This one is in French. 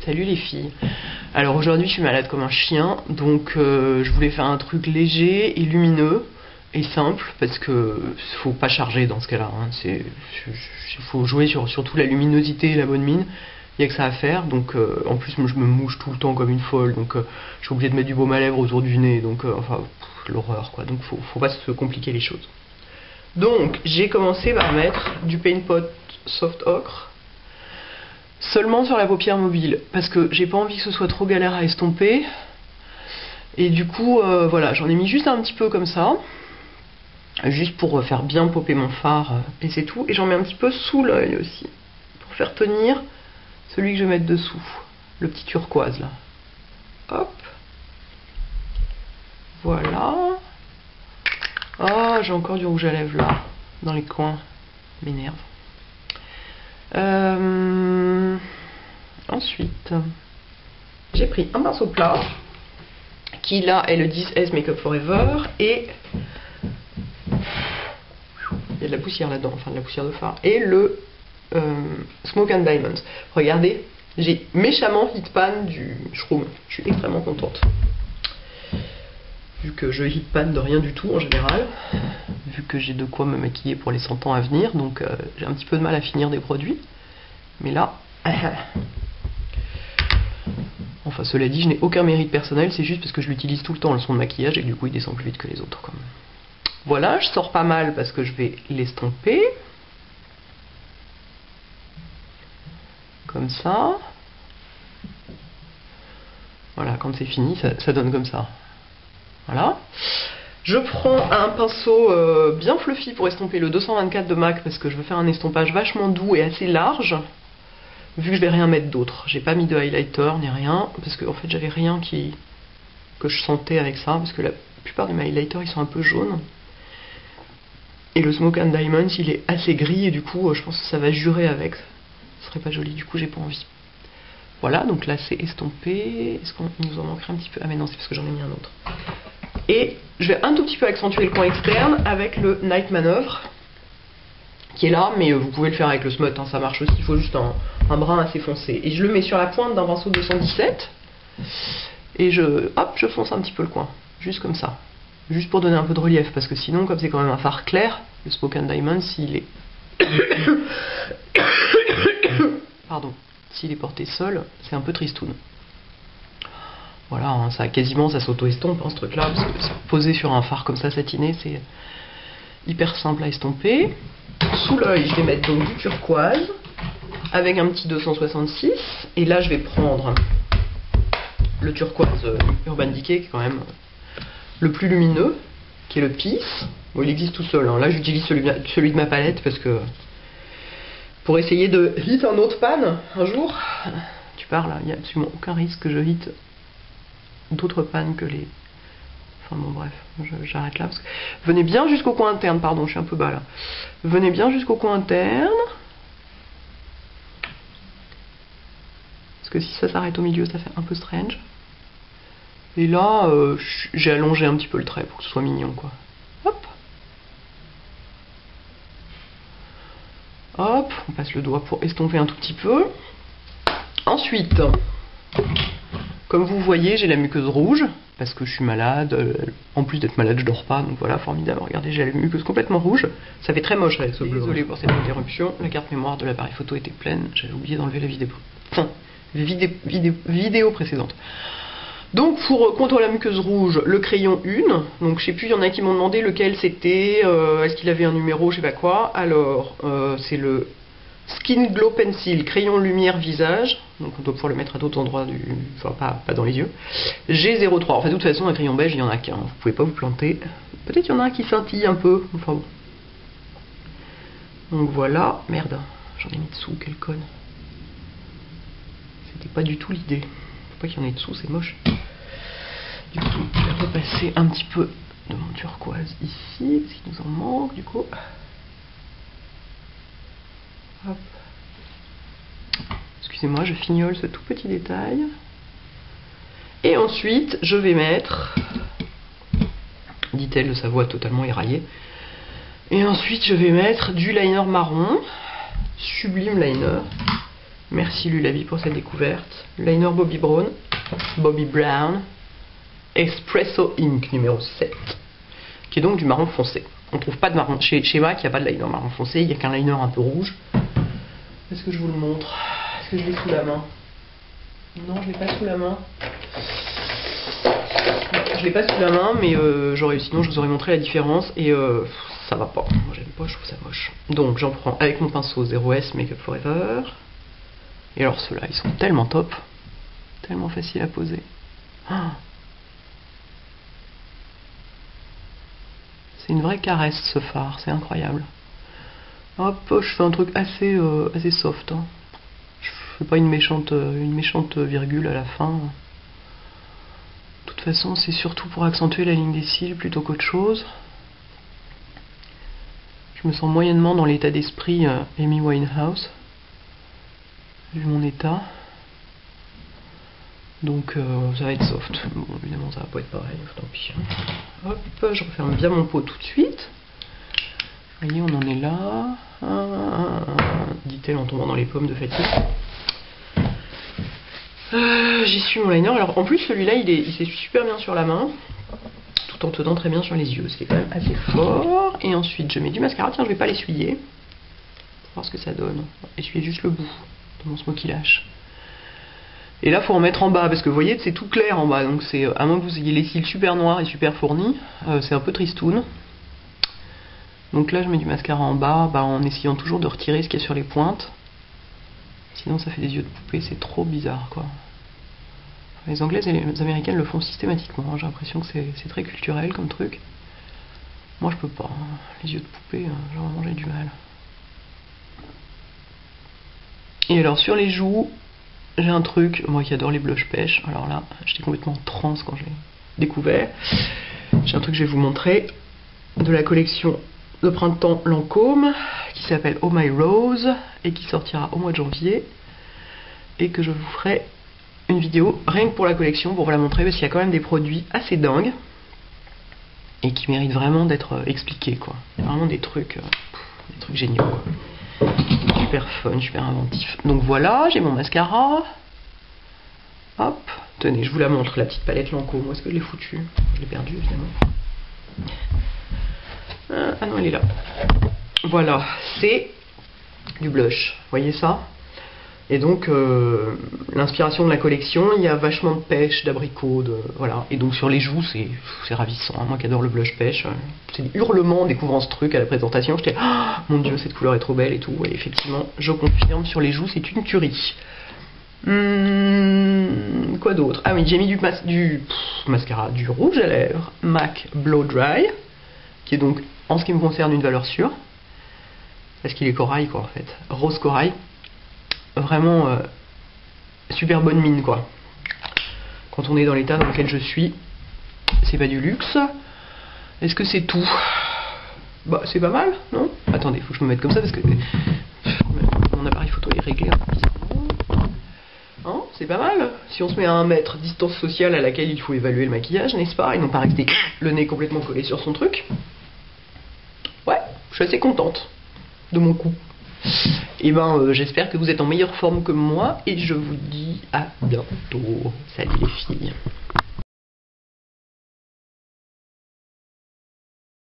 Salut les filles. Alors aujourd'hui je suis malade comme un chien, donc je voulais faire un truc léger et lumineux et simple parce que faut pas charger dans ce cas-là. Hein. Faut jouer sur surtout la luminosité et la bonne mine. Il y a que ça à faire. Donc en plus moi, je me mouche tout le temps comme une folle, donc je suis obligée de mettre du baume à lèvres autour du nez, donc enfin l'horreur quoi. Donc faut pas se compliquer les choses. Donc j'ai commencé par mettre du Paint Pot Soft Ocre. Seulement sur la paupière mobile, parce que j'ai pas envie que ce soit trop galère à estomper. Et du coup, voilà, j'en ai mis juste un petit peu comme ça, juste pour faire bien popper mon fard, et c'est tout. Et j'en mets un petit peu sous l'œil aussi, pour faire tenir celui que je vais mettre dessous, le petit turquoise là. Hop. Voilà. Oh, j'ai encore du rouge à lèvres là, dans les coins. M'énerve. Ensuite, j'ai pris un pinceau plat qui là est le 10S Makeup Forever et il y a de la poussière là-dedans, enfin de la poussière de fard, et le Smoke and Diamonds. Regardez, j'ai méchamment hit pan du Shroom, je suis extrêmement contente. Vu que je hit pan de rien du tout en général, vu que j'ai de quoi me maquiller pour les 100 ans à venir, donc j'ai un petit peu de mal à finir des produits. Mais là, enfin cela dit, je n'ai aucun mérite personnel, c'est juste parce que je l'utilise tout le temps le son de maquillage et que du coup il descend plus vite que les autres. Quand même. Voilà, je sors pas mal parce que je vais l'estomper. Comme ça. Voilà, quand c'est fini, ça donne comme ça. Voilà. Je prends un pinceau bien fluffy pour estomper le 224 de MAC parce que je veux faire un estompage vachement doux et assez large. Vu que je vais rien mettre d'autre. J'ai pas mis de highlighter ni rien parce que en fait j'avais rien que je sentais avec ça parce que la plupart de mes highlighters ils sont un peu jaunes. Et le Smoke and Diamonds il est assez gris et du coup je pense que ça va jurer avec. Ce serait pas joli, du coup j'ai pas envie. Voilà, donc là c'est estompé. Est-ce qu'on nous en manquerait un petit peu? Ah mais non, c'est parce que j'en ai mis un autre. Et je vais un tout petit peu accentuer le coin externe avec le Night Manœuvre qui est là, mais vous pouvez le faire avec le smut, hein, ça marche aussi, il faut juste un brin assez foncé. Et je le mets sur la pointe d'un pinceau 217 et je fonce un petit peu le coin, juste comme ça, juste pour donner un peu de relief, parce que sinon, comme c'est quand même un fard clair, le Smoke and Diamond, s'il est pardon, s'il est porté seul, c'est un peu tristoun. Voilà, hein, ça s'auto-estompe hein, ce truc là, parce que posé sur un fard comme ça satiné, c'est hyper simple à estomper. Sous l'œil, je vais mettre donc du turquoise avec un petit 266, et là je vais prendre le turquoise Urban Decay qui est quand même le plus lumineux, qui est le Peace. Bon, il existe tout seul, hein. Là j'utilise celui de ma palette parce que pour essayer de hit un autre pan un jour, tu parles, il n'y a absolument aucun risque que je hit d'autres pannes que les... Enfin bon bref, j'arrête là parce que... Venez bien jusqu'au coin interne, pardon, je suis un peu bas là. Venez bien jusqu'au coin interne. Parce que si ça s'arrête au milieu, ça fait un peu strange. Et là, j'ai allongé un petit peu le trait pour que ce soit mignon quoi. Hop. Hop, on passe le doigt pour estomper un tout petit peu. Ensuite, comme vous voyez, j'ai la muqueuse rouge. Parce que je suis malade, en plus d'être malade je dors pas, donc voilà, formidable, regardez, j'ai la muqueuse complètement rouge, ça fait très moche avec ce bleu. Désolé pour cette interruption, la carte mémoire de l'appareil photo était pleine, j'avais oublié d'enlever la vidéo précédente. Donc pour contour la muqueuse rouge, le crayon 1, donc je sais plus, il y en a qui m'ont demandé lequel c'était, est-ce qu'il avait un numéro, je sais pas quoi, alors c'est le Skin Glow Pencil, crayon lumière visage, donc on doit pouvoir le mettre à d'autres endroits enfin pas dans les yeux. G03, en fait de toute façon un crayon beige il y en a qu'un, vous pouvez pas vous planter. Peut-être qu'il y en a un qui scintille un peu, enfin bon. Donc voilà, merde, j'en ai mis dessous, quelle conne. C'était pas du tout l'idée. Faut pas qu'il y en ait dessous, c'est moche. Du coup, je vais repasser un petit peu de mon turquoise ici, parce qu'il nous en manque du coup. Hop. Excusez-moi, je fignole ce tout petit détail. Et ensuite, je vais mettre, dit-elle de sa voix totalement éraillée, et ensuite je vais mettre du liner marron, Sublime Liner, Merci Lulavi pour cette découverte. Liner Bobbi Brown. Espresso Ink numéro 7. Qui est donc du marron foncé. On trouve pas de marron. Chez MAC, il n'y a pas de liner marron foncé, il n'y a qu'un liner un peu rouge. Est-ce que je vous le montre? Est-ce que je l'ai sous la main? Non, je l'ai pas sous la main. Je l'ai pas sous la main, mais sinon je vous aurais montré la différence et ça va pas. Moi j'aime pas, je trouve ça moche. Donc j'en prends avec mon pinceau 0S Makeup Forever. Et alors ceux-là, ils sont tellement top, tellement faciles à poser. Ah, c'est une vraie caresse ce fard, c'est incroyable. Hop, je fais un truc assez soft. Hein. Je fais pas une méchante virgule à la fin. De toute façon, c'est surtout pour accentuer la ligne des cils plutôt qu'autre chose. Je me sens moyennement dans l'état d'esprit Amy Winehouse, vu mon état. Donc ça va être soft. Bon, évidemment, ça va pas être pareil, tant pis. Hop, je referme bien mon pot tout de suite. Vous voyez, on en est là. Dit-elle en tombant dans les pommes de fatigue. J'essuie mon liner. Alors en plus, celui-là, il s'essuie super bien sur la main, tout en tenant très bien sur les yeux. C'est quand même assez fort. Et ensuite, je mets du mascara. Tiens, je vais pas l'essuyer. Pour voir ce que ça donne. Essuyer juste le bout de mon smoky lash. Et là, faut en mettre en bas, parce que vous voyez, c'est tout clair en bas. Donc c'est, à moins que vous ayez les cils super noirs et super fournis, c'est un peu tristoun. Donc là, je mets du mascara en bas, en essayant toujours de retirer ce qu'il y a sur les pointes. Sinon, ça fait des yeux de poupée, c'est trop bizarre, quoi. Les Anglaises et les Américaines le font systématiquement. J'ai l'impression que c'est très culturel comme truc. Moi, je peux pas. Hein. Les yeux de poupée, genre vraiment, j'ai du mal. Et alors, sur les joues, j'ai un truc, moi qui adore les blush pêche. Alors là, j'étais complètement en transe quand je l'ai découvert. J'ai un truc que je vais vous montrer de la collection de printemps Lancôme qui s'appelle Oh My Rose et qui sortira au mois de janvier et que je vous ferai une vidéo rien que pour la collection pour vous la montrer parce qu'il y a quand même des produits assez dingues et qui méritent vraiment d'être expliqués, quoi. Il y a vraiment des trucs géniaux, quoi. Super fun, super inventif. Donc voilà, j'ai mon mascara. Hop, tenez, je vous la montre, la petite palette Lancôme. Où est-ce que je l'ai foutue? Je l'ai perdue, évidemment. Ah non, elle est là. Voilà, c'est du blush. Vous voyez ça? Et donc, l'inspiration de la collection, il y a vachement de pêche, d'abricot, voilà. Et donc sur les joues, c'est ravissant. Hein. Moi qui adore le blush pêche, c'est des hurlements en découvrant ce truc à la présentation. J'étais, oh, mon dieu, cette couleur est trop belle et tout. Et effectivement, je confirme, sur les joues, c'est une tuerie. Quoi d'autre? Ah oui, j'ai mis du mascara, du rouge à lèvres MAC Blow Dry, qui est donc, en ce qui me concerne, une valeur sûre. Parce qu'il est corail, quoi, en fait. Rose corail. Vraiment super bonne mine, quoi. Quand on est dans l'état dans lequel je suis, c'est pas du luxe. Est-ce que c'est tout? Bah, c'est pas mal, non? Attendez, faut que je me mette comme ça parce que mon appareil photo est réglé un peu bizarrement. Hein, c'est pas mal. Si on se met à 1 mètre, distance sociale à laquelle il faut évaluer le maquillage, n'est-ce pas? Et non pas rester le nez complètement collé sur son truc. Ouais, je suis assez contente de mon coup. Et j'espère que vous êtes en meilleure forme que moi et je vous dis à bientôt. Salut les filles.